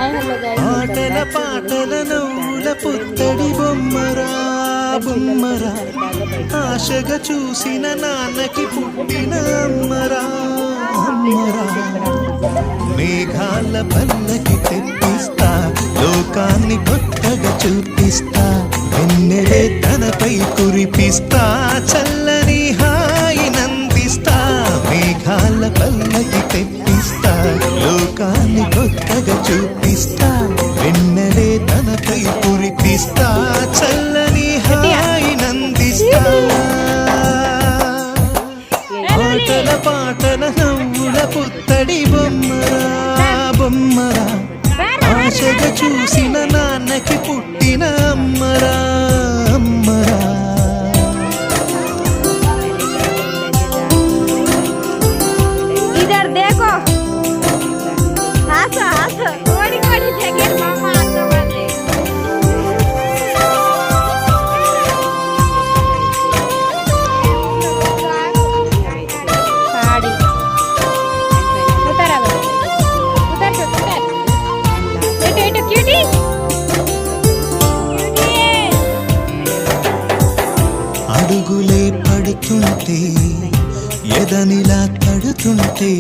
ఆటల పాటల నవ్వుల పుత్తడి బొమ్మరా బొమ్మరా, ఆశగా చూసిన నాన్నకి పుట్టిన అమ్మరా అమ్మరా. మేఘాల పల్లకి తెప్పిస్తా, లోకాన్ని కొత్తగా చూపిస్తా, వెన్నెలే తనపై కురిపిస్తా, చల్లని హాయినందిస్తా. మేఘాల పల్లకి తెప్పిస్తా, లోకాన్ని కొత్తగా చూపిస్తా, వెన్నెలే తనపై కురిపిస్తా, చల్లని హాయినందిస్తా. ఆటల పాటల నవ్వుల పుత్తడి బొమ్మరా బొమ్మరా, ఆశగా చూసిన నాన్నకి పుట్టిన అమ్మరా అమ్మరా. इधर देखो, हंसो हंसो, कोड़ी कोड़ी जगह मामा हंसो बंदे. साड़ी उतर अब, उतर जो उतर. इटो इटो क्यूटी, అడుగులే పడుతుంటే ఎదనిలా తడుతుంటే